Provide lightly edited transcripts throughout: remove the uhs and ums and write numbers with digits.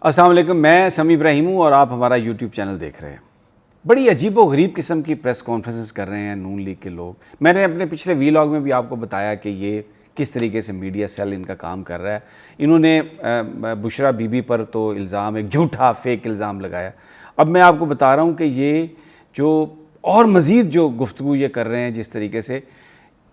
السلام علیکم، میں سمیع ابراہیم ہوں اور آپ ہمارا یوٹیوب چینل دیکھ رہے ہیں۔ بڑی عجیب و غریب قسم کی پریس کانفرنسز کر رہے ہیں نون لیگ کے لوگ۔ میں نے اپنے پچھلے ویلاگ میں بھی آپ کو بتایا کہ یہ کس طریقے سے میڈیا سیل ان کا کام کر رہا ہے۔ انہوں نے بشرا بی بی پر تو الزام، ایک جھوٹا فیک الزام لگایا۔ اب میں آپ کو بتا رہا ہوں کہ یہ جو اور مزید جو گفتگو یہ کر رہے ہیں جس طریقے سے،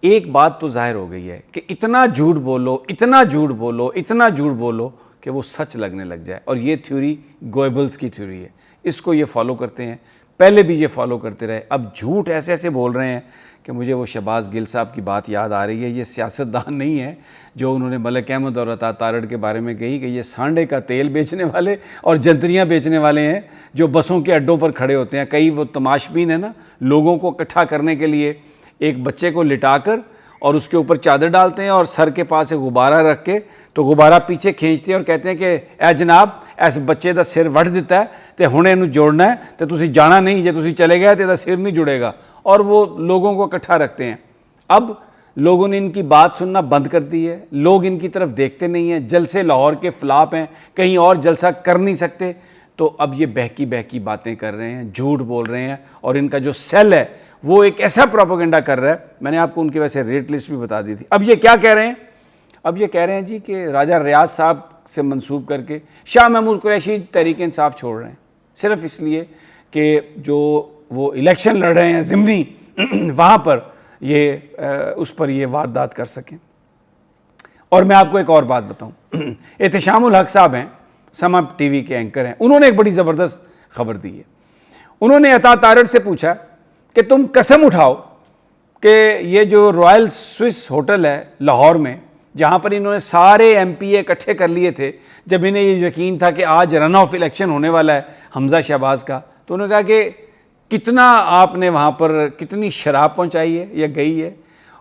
ایک بات تو ظاہر ہو گئی ہے کہ اتنا جھوٹ بولو، اتنا جھوٹ بولو، اتنا جھوٹ بولو کہ وہ سچ لگنے لگ جائے۔ اور یہ تھیوری گوئبلز کی تھیوری ہے، اس کو یہ فالو کرتے ہیں، پہلے بھی یہ فالو کرتے رہے۔ اب جھوٹ ایسے ایسے بول رہے ہیں کہ مجھے وہ شہباز گل صاحب کی بات یاد آ رہی ہے۔ یہ سیاستدان نہیں ہے جو انہوں نے ملک احمد اور عطا تارڑ کے بارے میں کہی کہ یہ سانڈے کا تیل بیچنے والے اور جنتریاں بیچنے والے ہیں جو بسوں کے اڈوں پر کھڑے ہوتے ہیں۔ کئی وہ تماشبین ہیں نا، لوگوں کو اکٹھا کرنے کے لیے ایک بچے کو لٹا کر اور اس کے اوپر چادر ڈالتے ہیں اور سر کے پاس ایک غبارہ رکھ کے تو غبارہ پیچھے کھینچتے ہیں اور کہتے ہیں کہ اے جناب اس بچے دا سر وڈ دیتا ہے تے ہنے اینوں جوڑنا ہے تے تسی جانا نہیں، جے تسی چلے گئے تے دا سر نہیں جڑے گا، اور وہ لوگوں کو اکٹھا رکھتے ہیں۔ اب لوگوں نے ان کی بات سننا بند کر دی ہے، لوگ ان کی طرف دیکھتے نہیں ہیں، جلسے لاہور کے فلاپ ہیں، کہیں اور جلسہ کر نہیں سکتے، تو اب یہ بہکی بہکی باتیں کر رہے ہیں، جھوٹ بول رہے ہیں، اور ان کا جو سیل ہے وہ ایک ایسا پروپیگنڈا کر رہا ہے۔ میں نے آپ کو ان کی ویسے ریٹ لسٹ بھی بتا دی تھی۔ اب یہ کیا کہہ رہے ہیں؟ اب یہ کہہ رہے ہیں جی کہ راجہ ریاض صاحب سے منسوب کر کے شاہ محمود قریشی تحریک انصاف چھوڑ رہے ہیں، صرف اس لیے کہ جو وہ الیکشن لڑ رہے ہیں ضمنی وہاں پر یہ اس پر یہ واردات کر سکیں۔ اور میں آپ کو ایک اور بات بتاؤں، احتشام الحق صاحب ہیں، سما ٹی وی کے اینکر ہیں، انہوں نے ایک بڑی زبردست خبر دی ہے۔ انہوں نے عطا تارڑ سے پوچھا کہ تم قسم اٹھاؤ کہ یہ جو رائل سوئس ہوٹل ہے لاہور میں، جہاں پر انہوں نے سارے ایم پی اے اکٹھے کر لیے تھے جب انہیں یہ یقین تھا کہ آج رن آف الیکشن ہونے والا ہے حمزہ شہباز کا، تو انہوں نے کہا کہ کتنا آپ نے وہاں پر کتنی شراب پہنچائی ہے یا گئی ہے،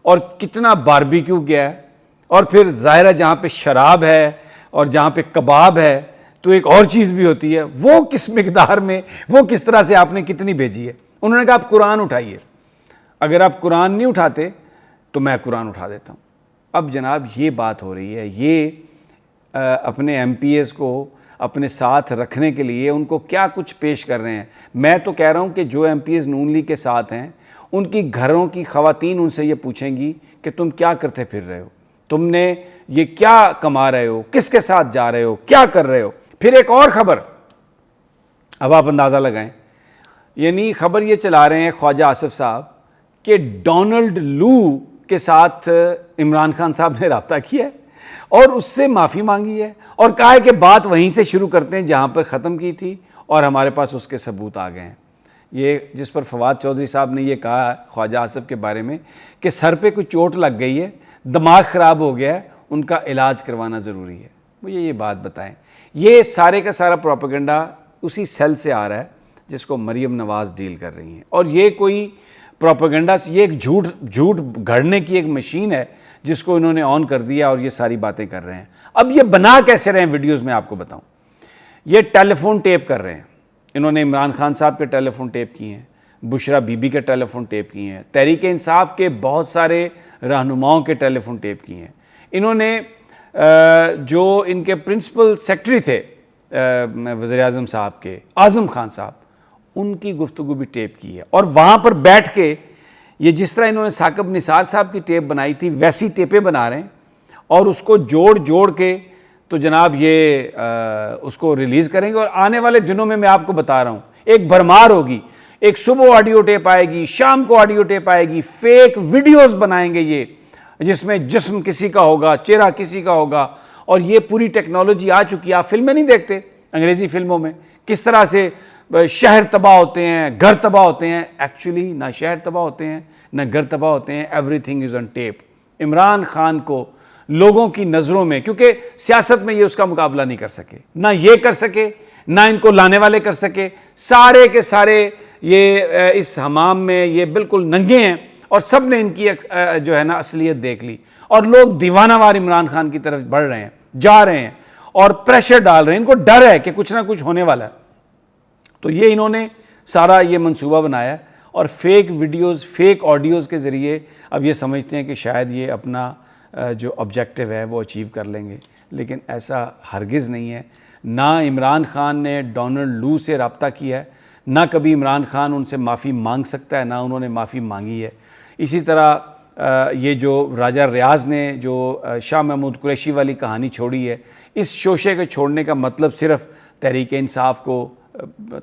اور کتنا باربیکیو گیا ہے، اور پھر ظاہر ہے جہاں پہ شراب ہے اور جہاں پہ کباب ہے تو ایک اور چیز بھی ہوتی ہے، وہ کس مقدار میں، وہ کس طرح سے آپ نے کتنی بھیجی ہے۔ انہوں نے کہا آپ قرآن اٹھائیے، اگر آپ قرآن نہیں اٹھاتے تو میں قرآن اٹھا دیتا ہوں۔ اب جناب یہ بات ہو رہی ہے، یہ اپنے ایم پی ایز کو اپنے ساتھ رکھنے کے لیے ان کو کیا کچھ پیش کر رہے ہیں۔ میں تو کہہ رہا ہوں کہ جو ایم پی ایز نون لیگ کے ساتھ ہیں ان کی گھروں کی خواتین ان سے یہ پوچھیں گی کہ تم کیا کرتے پھر رہے ہو، تم نے یہ کیا کما رہے ہو، کس کے ساتھ جا رہے ہو، کیا کر رہے ہو۔ پھر ایک اور خبر، اب آپ اندازہ لگائیں، یعنی خبر یہ چلا رہے ہیں خواجہ آصف صاحب کہ ڈونلڈ لو کے ساتھ عمران خان صاحب نے رابطہ کیا ہے اور اس سے معافی مانگی ہے، اور کہا ہے کہ بات وہیں سے شروع کرتے ہیں جہاں پر ختم کی تھی، اور ہمارے پاس اس کے ثبوت آ گئے ہیں۔ یہ جس پر فواد چودھری صاحب نے یہ کہا خواجہ آصف کے بارے میں کہ سر پہ کوئی چوٹ لگ گئی ہے، دماغ خراب ہو گیا ہے، ان کا علاج کروانا ضروری ہے، مجھے یہ بات بتائیں۔ یہ سارے کا سارا پروپیگنڈا اسی سیل سے آ رہا ہے جس کو مریم نواز ڈیل کر رہی ہیں، اور یہ کوئی پروپیگنڈا سے، یہ ایک جھوٹ گھڑنے کی ایک مشین ہے جس کو انہوں نے آن کر دیا اور یہ ساری باتیں کر رہے ہیں۔ اب یہ بنا کیسے رہے ہیں ویڈیوز میں آپ کو بتاؤں۔ یہ ٹیلی فون ٹیپ کر رہے ہیں، انہوں نے عمران خان صاحب کے ٹیلی فون ٹیپ کیے ہیں، بشرا بی بی کے ٹیلی فون ٹیپ کیے ہیں، تحریک انصاف کے بہت سارے رہنماؤں کے ٹیلی فون ٹیپ کیے ہیں۔ انہوں نے جو ان کے پرنسپل سیکرٹری تھے وزیر اعظم صاحب کے، اعظم خان صاحب، ان کی گفتگو بھی ٹیپ کی ہے، اور وہاں پر بیٹھ کے یہ جس طرح انہوں نے ثاقب نثار صاحب کی ٹیپ بنائی تھی ویسی ٹیپیں بنا رہے ہیں، اور اس کو جوڑ کے تو جناب یہ اس کو ریلیز کریں گے، اور آنے والے دنوں میں آپ کو بتا رہا ہوں ایک بھرمار ہوگی، ایک صبح آڈیو ٹیپ آئے گی، شام کو آڈیو ٹیپ آئے گی، فیک ویڈیوز بنائیں گے یہ، جس میں جسم کسی کا ہوگا، چہرہ کسی کا ہوگا، اور یہ پوری ٹیکنالوجی آ چکی ہے۔ آپ فلمیں نہیں دیکھتے انگریزی فلموں میں کس طرح سے شہر تباہ ہوتے ہیں، گھر تباہ ہوتے ہیں، ایکچولی نہ شہر تباہ ہوتے ہیں نہ گھر تباہ ہوتے ہیں، everything is on tape. Imran Khan کو لوگوں کی نظروں میں، کیونکہ سیاست میں یہ اس کا مقابلہ نہیں کر سکے، نہ یہ کر سکے نہ ان کو لانے والے کر سکے، سارے کے سارے یہ اس حمام میں یہ بالکل ننگے ہیں، اور سب نے ان کی جو ہے نا اصلیت دیکھ لی، اور لوگ دیوانہ وار عمران خان کی طرف بڑھ رہے ہیں، جا رہے ہیں، اور پریشر ڈال رہے ہیں، ان کو ڈر ہے کہ کچھ نہ کچھ ہونے والا ہے۔ تو یہ انہوں نے سارا یہ منصوبہ بنایا ہے، اور فیک ویڈیوز، فیک آڈیوز کے ذریعے اب یہ سمجھتے ہیں کہ شاید یہ اپنا جو آبجیکٹیو ہے وہ اچیو کر لیں گے، لیکن ایسا ہرگز نہیں ہے۔ نہ عمران خان نے ڈونلڈ لو سے رابطہ کیا ہے، نہ کبھی عمران خان ان سے معافی مانگ سکتا ہے، نہ انہوں نے معافی مانگی ہے۔ اسی طرح یہ جو راجہ ریاض نے جو شاہ محمود قریشی والی کہانی چھوڑی ہے، اس شوشے کے چھوڑنے کا مطلب صرف تحریک انصاف کو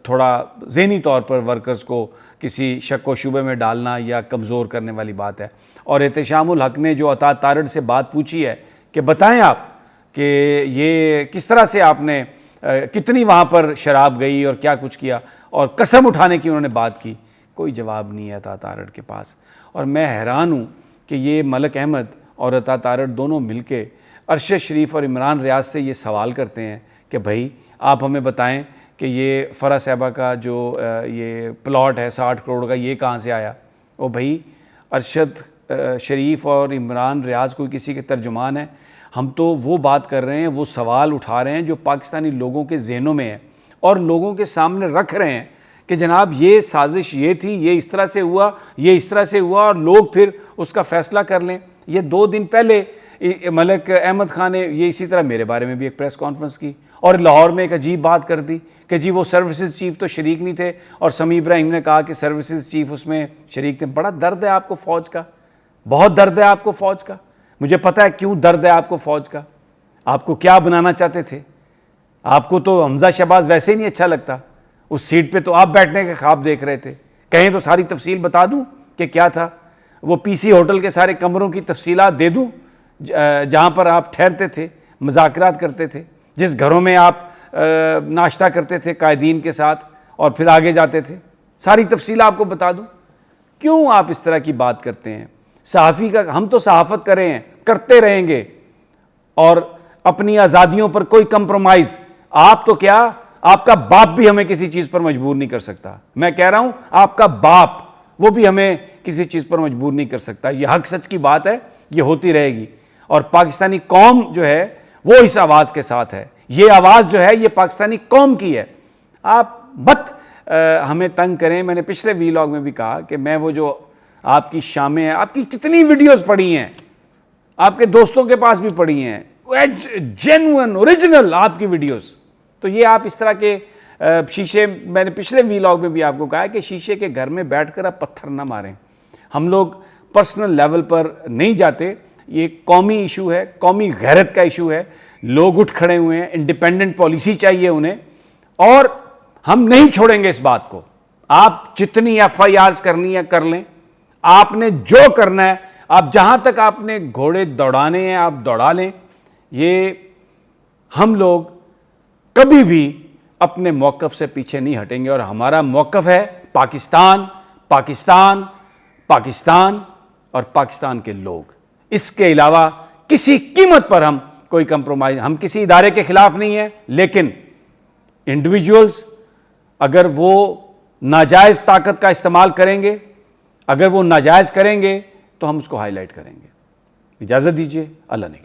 تھوڑا ذہنی طور پر ورکرز کو کسی شک و شبے میں ڈالنا یا کمزور کرنے والی بات ہے۔ اور احتشام الحق نے جو عطا تارڑ سے بات پوچھی ہے کہ بتائیں آپ کہ یہ کس طرح سے آپ نے کتنی وہاں پر شراب گئی اور کیا کچھ کیا، اور قسم اٹھانے کی انہوں نے بات کی، کوئی جواب نہیں ہے عطا تارڑ کے پاس۔ اور میں حیران ہوں کہ یہ ملک احمد اور عطا تارڑ دونوں مل کے ارشد شریف اور عمران ریاض سے یہ سوال کرتے ہیں کہ بھائی آپ ہمیں بتائیں کہ یہ فرح صاحبہ کا جو یہ پلاٹ ہے 60 کروڑ کا، یہ کہاں سے آیا؟ او بھائی ارشد شریف اور عمران ریاض کوئی کسی کے ترجمان ہیں؟ ہم تو وہ بات کر رہے ہیں، وہ سوال اٹھا رہے ہیں جو پاکستانی لوگوں کے ذہنوں میں ہے، اور لوگوں کے سامنے رکھ رہے ہیں کہ جناب یہ سازش یہ تھی، یہ اس طرح سے ہوا، یہ اس طرح سے ہوا، اور لوگ پھر اس کا فیصلہ کر لیں۔ یہ 2 دن پہلے ملک احمد خان نے یہ اسی طرح میرے بارے میں بھی ایک پریس کانفرنس کی اور لاہور میں ایک عجیب بات کر دی کہ جی وہ سروسز چیف تو شریک نہیں تھے، اور سمیع ابراہیم نے کہا کہ سروسز چیف اس میں شریک تھے۔ بڑا درد ہے آپ کو فوج کا، بہت درد ہے آپ کو فوج کا۔ مجھے پتہ ہے کیوں درد ہے آپ کو فوج کا۔ آپ کو کیا بنانا چاہتے تھے؟ آپ کو تو حمزہ شہباز ویسے ہی نہیں اچھا لگتا، اس سیٹ پہ تو آپ بیٹھنے کے خواب دیکھ رہے تھے۔ کہیں تو ساری تفصیل بتا دوں کہ کیا تھا، وہ پی سی ہوٹل کے سارے کمروں کی تفصیلات دے دوں جہاں پر آپ ٹھہرتے تھے، مذاکرات کرتے تھے، جس گھروں میں آپ ناشتہ کرتے تھے قائدین کے ساتھ اور پھر آگے جاتے تھے، ساری تفصیل آپ کو بتا دوں۔ کیوں آپ اس طرح کی بات کرتے ہیں؟ صحافی کا ہم تو صحافت کرے ہیں، کرتے رہیں گے، اور اپنی آزادیوں پر کوئی کمپرومائز، آپ تو کیا، آپ کا باپ بھی ہمیں کسی چیز پر مجبور نہیں کر سکتا۔ میں کہہ رہا ہوں آپ کا باپ، وہ بھی ہمیں کسی چیز پر مجبور نہیں کر سکتا۔ یہ حق سچ کی بات ہے، یہ ہوتی رہے گی، اور پاکستانی قوم جو ہے وہ اس آواز کے ساتھ ہے۔ یہ آواز جو ہے یہ پاکستانی قوم کی ہے۔ آپ مت ہمیں تنگ کریں۔ میں نے پچھلے ویلاگ میں بھی کہا کہ میں وہ جو آپ کی شامیں ہیں، آپ کی کتنی ویڈیوز پڑی ہیں، آپ کے دوستوں کے پاس بھی پڑی ہیں، جینوئن اوریجنل آپ کی ویڈیوز۔ تو یہ آپ اس طرح کے شیشے، میں نے پچھلے ویلاگ میں بھی آپ کو کہا ہے کہ شیشے کے گھر میں بیٹھ کر آپ پتھر نہ ماریں۔ ہم لوگ پرسنل لیول پر نہیں جاتے، یہ قومی ایشو ہے، قومی غیرت کا ایشو ہے۔ لوگ اٹھ کھڑے ہوئے ہیں، انڈیپینڈنٹ پالیسی چاہیے انہیں، اور ہم نہیں چھوڑیں گے اس بات کو۔ آپ جتنی ایف آئی آرز کرنی ہے کر لیں، آپ نے جو کرنا ہے، آپ جہاں تک آپ نے گھوڑے دوڑانے ہیں آپ دوڑا لیں۔ یہ ہم لوگ کبھی بھی اپنے موقف سے پیچھے نہیں ہٹیں گے، اور ہمارا موقف ہے پاکستان، پاکستان، پاکستان اور پاکستان کے لوگ۔ اس کے علاوہ کسی قیمت پر ہم کوئی کمپرومائز، ہم کسی ادارے کے خلاف نہیں ہیں، لیکن انڈیویجولز اگر وہ ناجائز طاقت کا استعمال کریں گے، اگر وہ ناجائز کریں گے تو ہم اس کو ہائی لائٹ کریں گے۔ اجازت دیجیے، اللہ نے